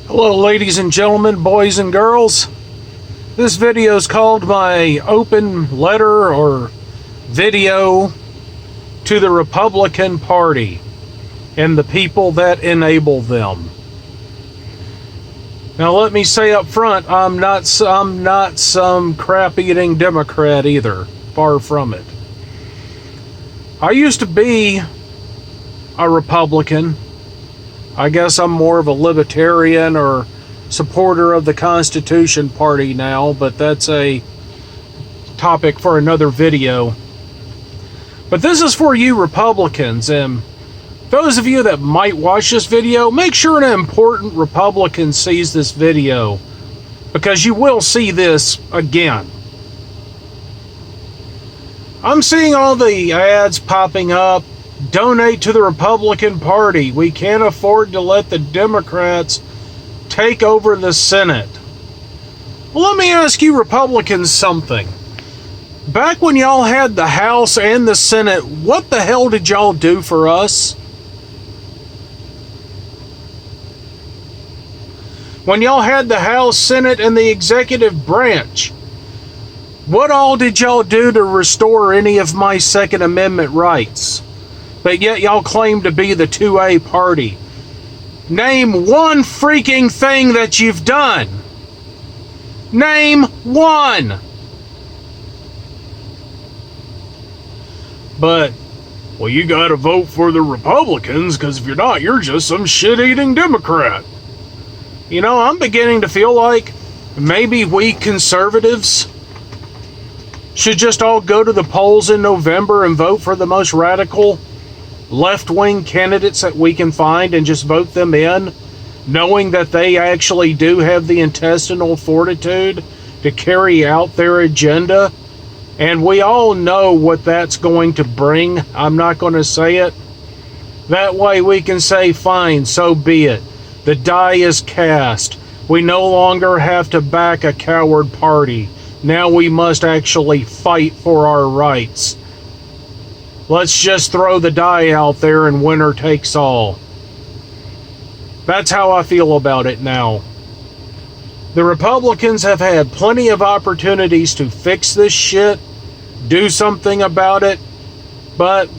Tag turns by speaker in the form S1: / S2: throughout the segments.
S1: Hello ladies and gentlemen, boys and girls. This video is called my open letter or video to the Republican Party and the people that enable them. Now let me say up front, I'm not some crap-eating Democrat either. Far from it. I used to be a Republican. I guess I'm more of a libertarian or supporter of the Constitution Party now, but that's a topic for another video. But this is for you Republicans, and those of you that might watch this video, make sure an important Republican sees this video, because you will see this again. I'm seeing all the ads popping up. Donate to the Republican Party. We can't afford to let the Democrats take over the Senate. Well, let me ask you Republicans something. Back when y'all had the House and the Senate, what the hell did y'all do for us? When y'all had the House, Senate, and the executive branch, what all did y'all do to restore any of my Second Amendment rights? But yet y'all claim to be the 2A party. Name one freaking thing that you've done. Name one. But, well, you gotta vote for the Republicans, because if you're not, you're just some shit-eating Democrat. You know, I'm beginning to feel like maybe we conservatives should just all go to the polls in November and vote for the most radical left-wing candidates that we can find and just vote them in, knowing that they actually do have the intestinal fortitude to carry out their agenda. And we all know what that's going to bring. I'm not going to say it. That way we can say, fine, so be it. The die is cast. We no longer have to back a coward party. Now we must actually fight for our rights. Let's just throw the die out there and winner takes all. That's how I feel about it now. The Republicans have had plenty of opportunities to fix this shit, do something about it, but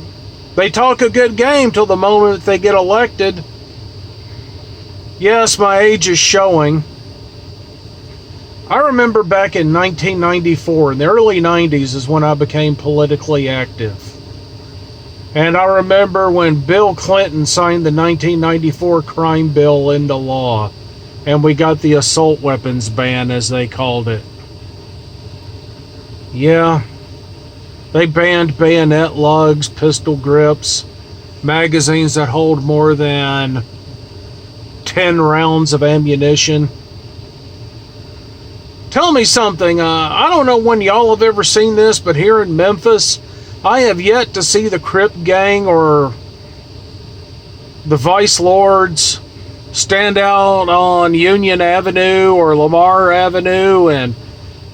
S1: they talk a good game till the moment they get elected. Yes, my age is showing. I remember back in 1994, in the early 90s is when I became politically active. And I remember when Bill Clinton signed the 1994 crime bill into law, and we got the assault weapons ban, as they called it. Yeah, they banned bayonet lugs, pistol grips, magazines that hold more than 10 rounds of ammunition. Tell me something, I don't know when y'all have ever seen this, but here in Memphis, I have yet to see the Crip Gang or the Vice Lords stand out on Union Avenue or Lamar Avenue and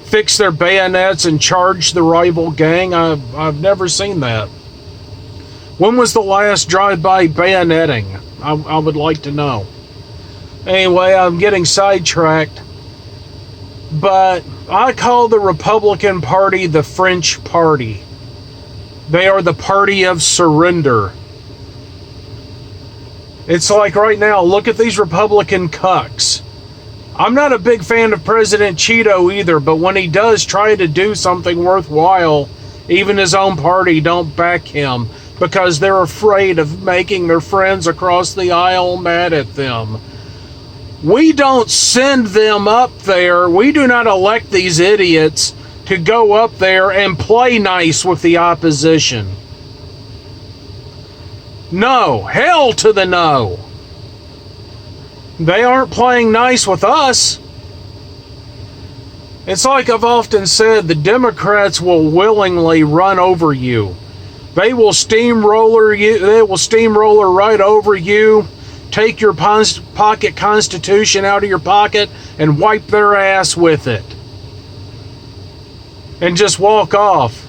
S1: fix their bayonets and charge the rival gang. I've never seen that. When was the last drive-by bayoneting? I would like to know. Anyway, I'm getting sidetracked. But I call the Republican Party the French Party. They are the party of surrender. It's like right now, look at these Republican cucks. I'm not a big fan of President Cheeto either, but when he does try to do something worthwhile, even his own party don't back him because they're afraid of making their friends across the aisle mad at them. We don't send them up there. We do not elect these idiots to go up there and play nice with the opposition. No, hell to the no. They aren't playing nice with us. It's like I've often said, the Democrats will willingly run over you. They will steamroller you. They will steamroller right over you, take your pocket Constitution out of your pocket and wipe their ass with it. And just walk off.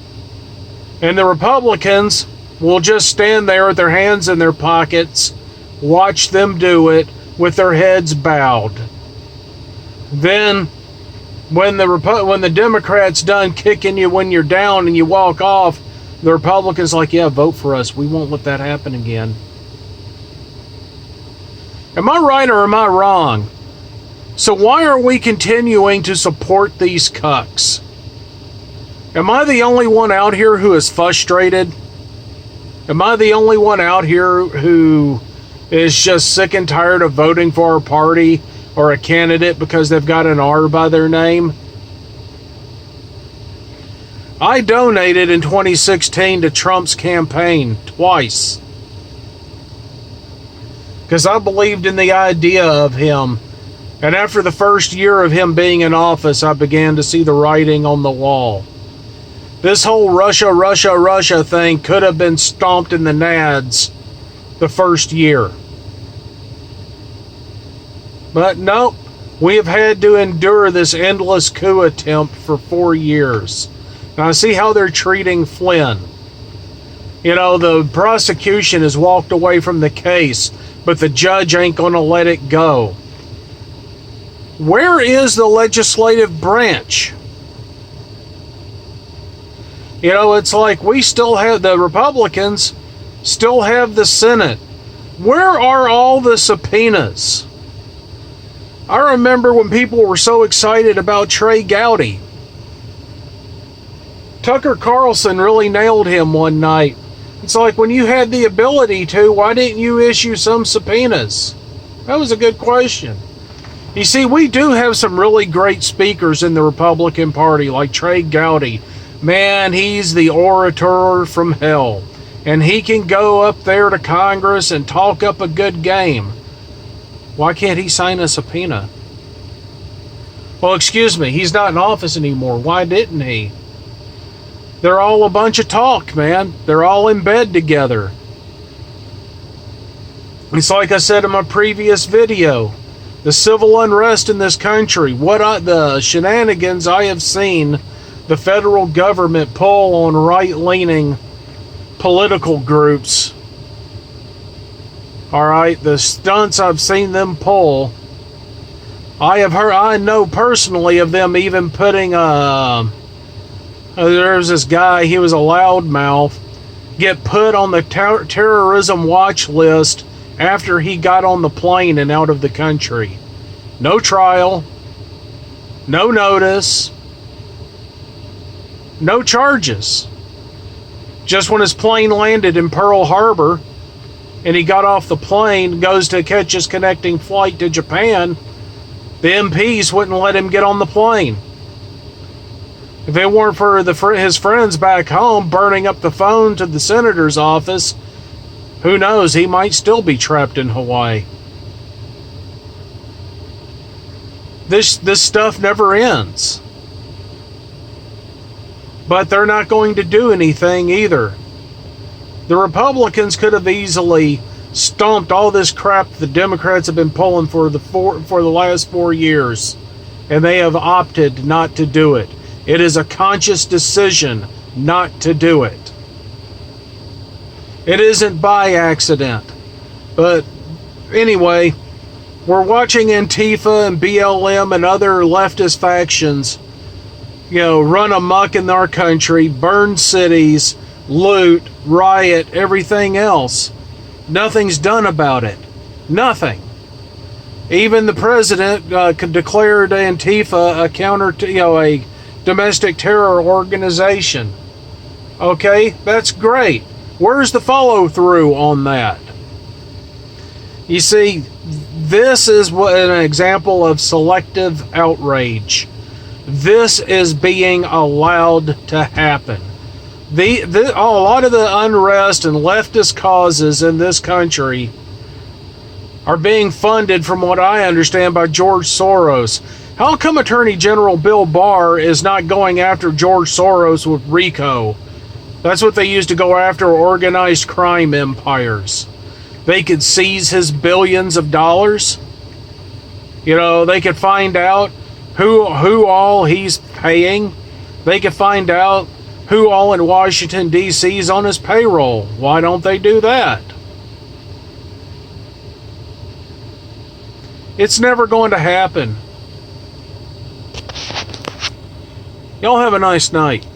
S1: And the Republicans will just stand there with their hands in their pockets, watch them do it with their heads bowed. Then when the Democrats done kicking you when you're down and you walk off, the Republicans like, yeah, vote for us. We won't let that happen again. Am I right or am I wrong? So why are we continuing to support these cucks? Am I the only one out here who is frustrated? Am I the only one out here who is just sick and tired of voting for a party or a candidate because they've got an R by their name? I donated in 2016 to Trump's campaign twice because I believed in the idea of him. And after the first year of him being in office, I began to see the writing on the wall. This whole Russia thing could have been stomped in the nads the first year. But nope, we have had to endure this endless coup attempt for 4 years. Now I see how they're treating Flynn. You know, the prosecution has walked away from the case, but the judge ain't gonna let it go. Where is the legislative branch? You know, it's like we still have, the Republicans still have the Senate. Where are all the subpoenas? I remember when people were so excited about Trey Gowdy. Tucker Carlson really nailed him one night. It's like, when you had the ability to, why didn't you issue some subpoenas? That was a good question. You see, we do have some really great speakers in the Republican Party, like Trey Gowdy. Man, he's the orator from hell. And he can go up there to Congress and talk up a good game. Why can't he sign a subpoena? Well, excuse me, he's not in office anymore. Why didn't he? They're all a bunch of talk, man. They're all in bed together. It's like I said in my previous video. The civil unrest in this country, the shenanigans I have seen the federal government pull on right-leaning political groups. Alright, the stunts I've seen them pull. I know personally of them even putting there's this guy, he was a loudmouth, get put on the terrorism watch list after he got on the plane and out of the country. No trial, no notice, no charges. Just when his plane landed in Pearl Harbor and he got off the plane, goes to catch his connecting flight to Japan, the MPs wouldn't let him get on the plane. If it weren't for his friends back home burning up the phone to the senator's office, who knows, he might still be trapped in Hawaii. This stuff never ends. But they're not going to do anything either. The Republicans could have easily stomped all this crap the Democrats have been pulling for the last 4 years, and they have opted not to do it. It is a conscious decision not to do it. It isn't by accident. But anyway, we're watching Antifa and BLM and other leftist factions, run amok in our country, burn cities, loot, riot, everything else. Nothing's done about it. Nothing. Even the president declared Antifa a domestic terror organization. Okay, that's great. Where's the follow through on that? You see, this is an example of selective outrage. This is being allowed to happen. A lot of the unrest and leftist causes in this country are being funded, from what I understand, by George Soros. How come Attorney General Bill Barr is not going after George Soros with RICO? That's what they used to go after organized crime empires. They could seize his billions of dollars. They could find out who all he's paying. They could find out who all in Washington, D.C. is on his payroll. Why don't they do that? It's never going to happen. Y'all have a nice night.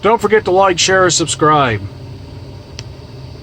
S1: Don't forget to like, share, and subscribe.